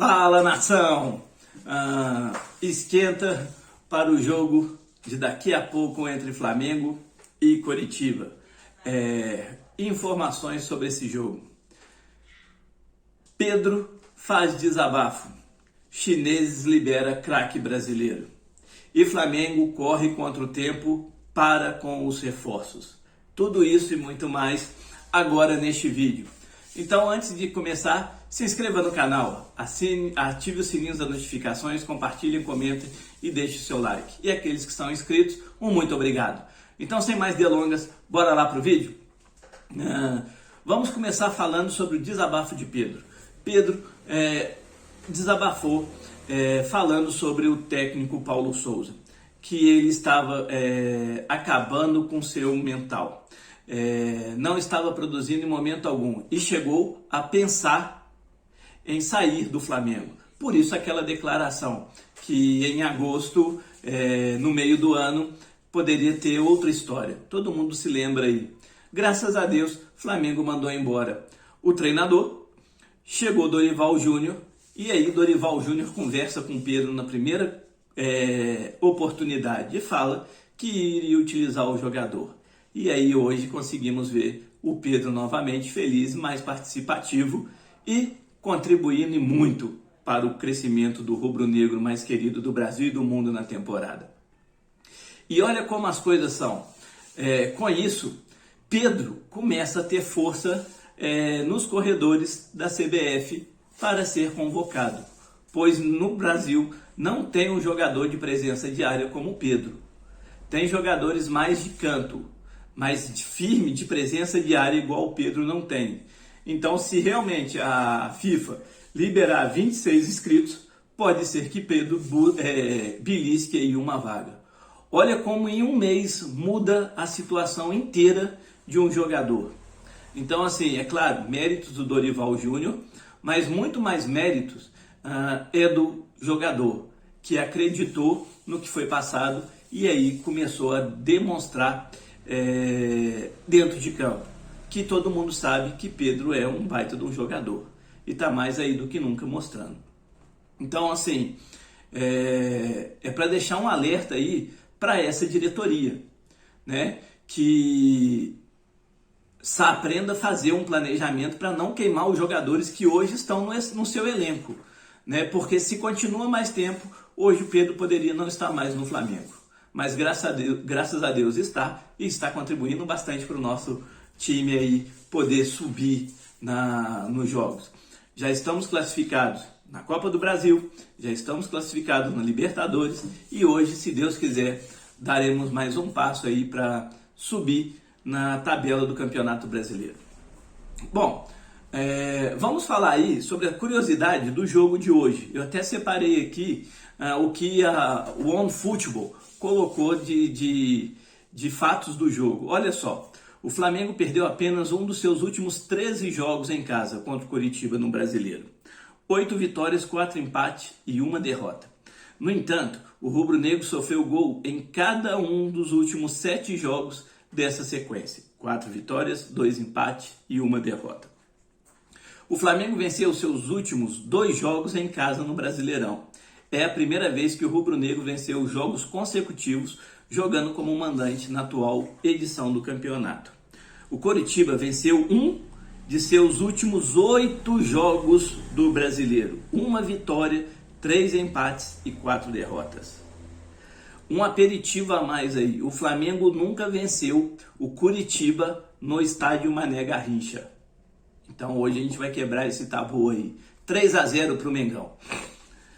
Fala, nação! Esquenta para o jogo de daqui a pouco entre Flamengo e Coritiba. Informações sobre esse jogo. Pedro faz desabafo. Chineses libera craque brasileiro. E Flamengo corre contra o tempo para com os reforços. Tudo isso e muito mais agora neste vídeo. Então, antes de começar, se inscreva no canal, ative o sininho das notificações, compartilhem, comentem e deixe o seu like. E aqueles que estão inscritos, muito obrigado. Então, sem mais delongas, bora lá para o vídeo? Vamos começar falando sobre o desabafo de Pedro. Pedro desabafou falando sobre o técnico Paulo Souza, que ele estava acabando com seu mental. Não estava produzindo em momento algum e chegou a pensar em sair do Flamengo. Por isso aquela declaração que em agosto, no meio do ano, poderia ter outra história. Todo mundo se lembra aí. Graças a Deus, Flamengo mandou embora o treinador, chegou Dorival Júnior e aí Dorival Júnior conversa com Pedro na primeira oportunidade e fala que iria utilizar o jogador. E aí hoje conseguimos ver o Pedro novamente feliz, mais participativo e contribuindo muito para o crescimento do rubro-negro mais querido do Brasil e do mundo na temporada. E olha como as coisas são. Com isso, Pedro começa a ter força nos corredores da CBF para ser convocado, pois no Brasil não tem um jogador de presença diária como o Pedro. Tem jogadores mais de canto, mas firme de presença diária igual o Pedro não tem. Então, se realmente a FIFA liberar 26 inscritos, pode ser que Pedro belisque aí uma vaga. Olha como em um mês muda a situação inteira de um jogador. Então, assim, é claro, méritos do Dorival Júnior, mas muito mais méritos é do jogador, que acreditou no que foi passado e aí começou a demonstrar dentro de campo, que todo mundo sabe que Pedro é um baita de um jogador e está mais aí do que nunca mostrando. Então, assim, para deixar um alerta aí para essa diretoria, né, que aprenda a fazer um planejamento para não queimar os jogadores que hoje estão no seu elenco, né, porque se continua mais tempo, hoje o Pedro poderia não estar mais no Flamengo. Mas graças a Deus está contribuindo bastante para o nosso time aí poder subir nos jogos. Já estamos classificados na Copa do Brasil, já estamos classificados na Libertadores e hoje, se Deus quiser, daremos mais um passo aí para subir na tabela do Campeonato Brasileiro. Bom, vamos falar aí sobre a curiosidade do jogo de hoje. Eu até separei aqui o que o OneFootball colocou de fatos do jogo. Olha só, o Flamengo perdeu apenas um dos seus últimos 13 jogos em casa contra o Coritiba no Brasileiro. 8 vitórias, 4 empates e 1 derrota. No entanto, o rubro-negro sofreu gol em cada um dos últimos 7 jogos dessa sequência. 4 vitórias, 2 empates e 1 derrota. O Flamengo venceu seus últimos 2 jogos em casa no Brasileirão. É a primeira vez que o rubro-negro venceu jogos consecutivos jogando como mandante na atual edição do campeonato. O Coritiba venceu um de seus últimos 8 jogos do Brasileiro. 1 vitória, 3 empates e 4 derrotas. Um aperitivo a mais aí. O Flamengo nunca venceu o Coritiba no estádio Mané Garrincha. Então hoje a gente vai quebrar esse tabu aí. 3-0 para o Mengão.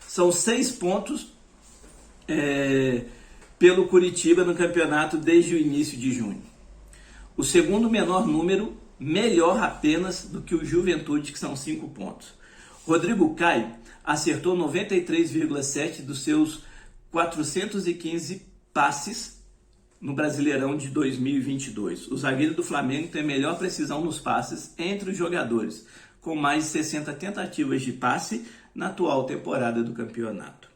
São 6 pontos pelo Coritiba no campeonato desde o início de junho. O segundo menor número, melhor apenas do que o Juventude, que são 5 pontos. Rodrigo Caio acertou 93,7% dos seus 415 passes no Brasileirão de 2022. O zagueiro do Flamengo tem a melhor precisão nos passes entre os jogadores, com mais de 60 tentativas de passe na atual temporada do campeonato.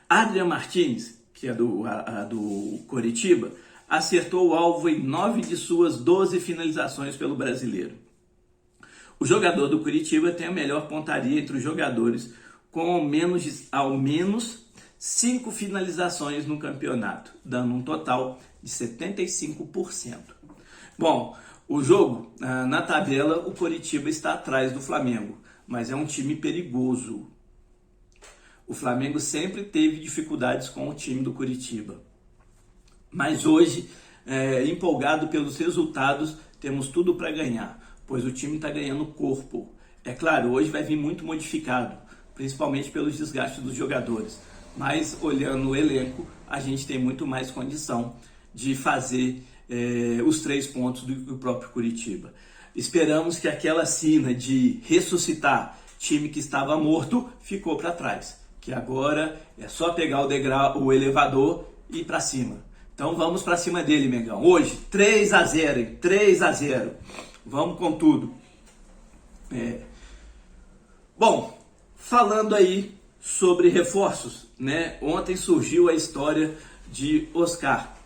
Adrian Martins, que é do Coritiba, acertou o alvo em 9 de suas 12 finalizações pelo Brasileiro. O jogador do Coritiba tem a melhor pontaria entre os jogadores, com ao menos 5 finalizações no campeonato, dando um total de 75%. Bom, o jogo, na tabela, o Coritiba está atrás do Flamengo, mas é um time perigoso. O Flamengo sempre teve dificuldades com o time do Coritiba. Mas hoje, empolgado pelos resultados, temos tudo para ganhar, pois o time está ganhando corpo. É claro, hoje vai vir muito modificado, principalmente pelos desgastes dos jogadores. Mas olhando o elenco, a gente tem muito mais condição de fazer os 3 pontos do que o próprio Coritiba. Esperamos que aquela sina de ressuscitar time que estava morto ficou para trás, que agora é só pegar o elevador e ir para cima. Então vamos para cima dele, Mengão. Hoje, 3-0, hein? 3-0. Vamos com tudo. Bom, falando aí sobre reforços, né? Ontem surgiu a história de Oscar,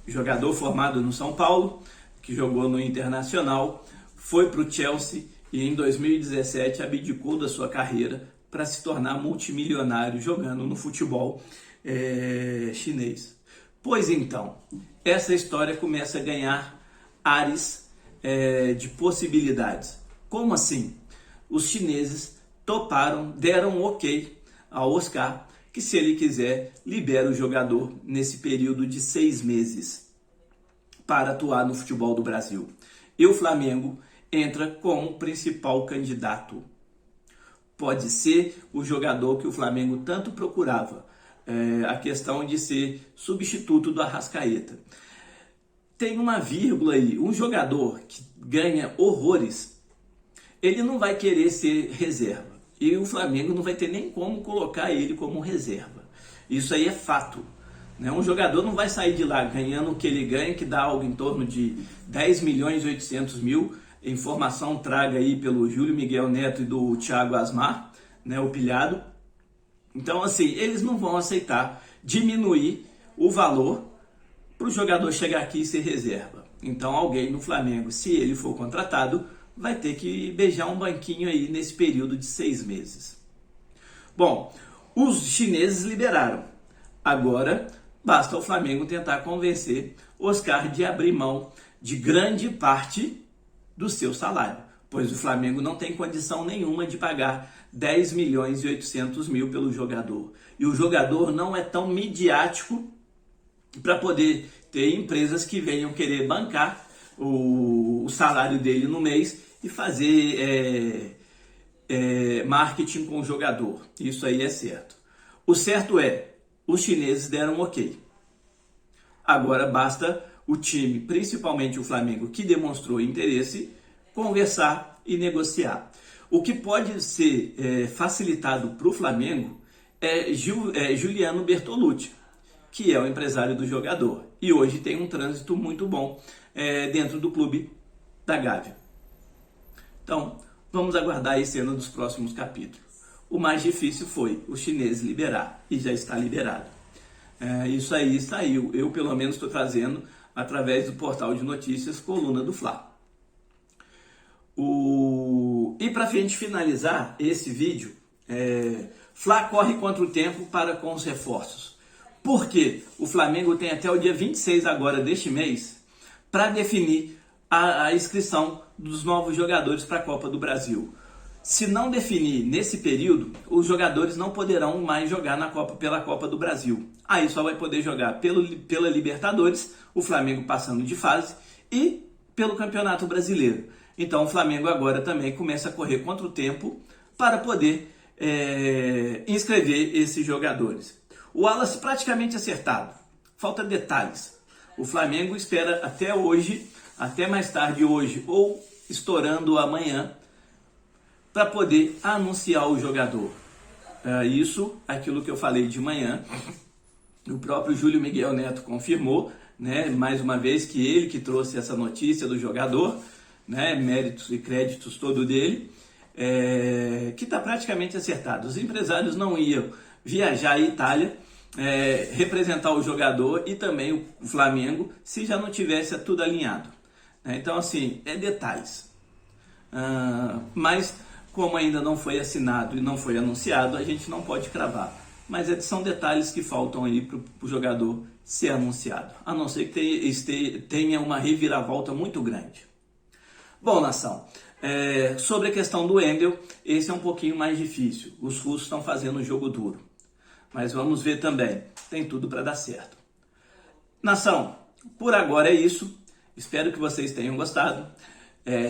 jogador formado no São Paulo, que jogou no Internacional, foi para o Chelsea e em 2017 abdicou da sua carreira para se tornar multimilionário jogando no futebol chinês. Pois então, essa história começa a ganhar ares de possibilidades. Como assim? Os chineses toparam, deram um ok ao Oscar, que se ele quiser, libera o jogador nesse período de 6 meses para atuar no futebol do Brasil. E o Flamengo entra como principal candidato. Pode ser o jogador que o Flamengo tanto procurava, a questão de ser substituto do Arrascaeta. Tem uma vírgula aí, um jogador que ganha horrores, ele não vai querer ser reserva. E o Flamengo não vai ter nem como colocar ele como reserva. Isso aí é fato. Né? Um jogador não vai sair de lá ganhando o que ele ganha, que dá algo em torno de 10 milhões e 800 mil. Informação traga aí pelo Júlio Miguel Neto e do Thiago Asmar, né, o pilhado. Então, assim, eles não vão aceitar diminuir o valor para o jogador chegar aqui e ser reserva. Então, alguém no Flamengo, se ele for contratado, vai ter que beijar um banquinho aí nesse período de 6 meses. Bom, os chineses liberaram. Agora, basta o Flamengo tentar convencer Oscar de abrir mão de grande parte do seu salário, pois o Flamengo não tem condição nenhuma de pagar 10 milhões e 800 mil pelo jogador. E o jogador não é tão midiático para poder ter empresas que venham querer bancar o salário dele no mês e fazer marketing com o jogador. Isso aí é certo. O certo é, os chineses deram ok. Agora basta o time, principalmente o Flamengo, que demonstrou interesse, conversar e negociar. O que pode ser facilitado para o Flamengo é Juliano Bertolucci, que é o empresário do jogador. E hoje tem um trânsito muito bom dentro do clube da Gávea. Então, vamos aguardar esse ano dos próximos capítulos. O mais difícil foi os chineses liberar, e já está liberado. Isso aí saiu, eu pelo menos estou trazendo através do portal de notícias Coluna do Fla. E para a gente finalizar esse vídeo, Fla corre contra o tempo para com os reforços. Por quê? O Flamengo tem até o dia 26 agora deste mês para definir a inscrição dos novos jogadores para a Copa do Brasil. Se não definir nesse período, os jogadores não poderão mais jogar pela Copa do Brasil. Aí só vai poder jogar pela Libertadores, o Flamengo passando de fase, e pelo Campeonato Brasileiro. Então o Flamengo agora também começa a correr contra o tempo para poder inscrever esses jogadores. O Wallace praticamente acertado, falta detalhes. O Flamengo espera até hoje, até mais tarde hoje ou estourando amanhã, para poder anunciar o jogador. Aquilo que eu falei de manhã, o próprio Júlio Miguel Neto confirmou, né, mais uma vez que ele que trouxe essa notícia do jogador, né, méritos e créditos todo dele, que está praticamente acertado. Os empresários não iam viajar à Itália, representar o jogador e também o Flamengo se já não tivesse tudo alinhado. Então, assim, detalhes. Mas como ainda não foi assinado e não foi anunciado, a gente não pode cravar. Mas são detalhes que faltam aí para o jogador ser anunciado, a não ser que tenha uma reviravolta muito grande. Bom, nação, sobre a questão do Wendel, esse é um pouquinho mais difícil. Os russos estão fazendo um jogo duro. Mas vamos ver também, tem tudo para dar certo. Nação, por agora é isso. Espero que vocês tenham gostado.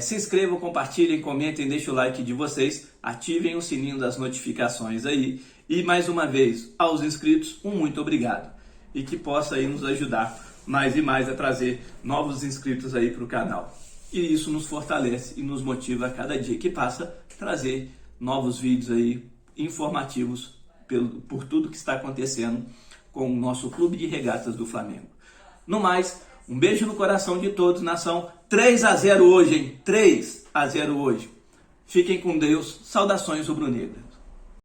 Se inscrevam, compartilhem, comentem, deixem o like de vocês, ativem o sininho das notificações aí. E mais uma vez, aos inscritos, um muito obrigado. E que possa aí nos ajudar mais e mais a trazer novos inscritos aí para o canal. E isso nos fortalece e nos motiva a cada dia que passa trazer novos vídeos aí informativos por tudo que está acontecendo com o nosso Clube de Regatas do Flamengo. No mais, um beijo no coração de todos, nação. 3-0 hoje, hein? 3-0 hoje. Fiquem com Deus. Saudações rubro-negras.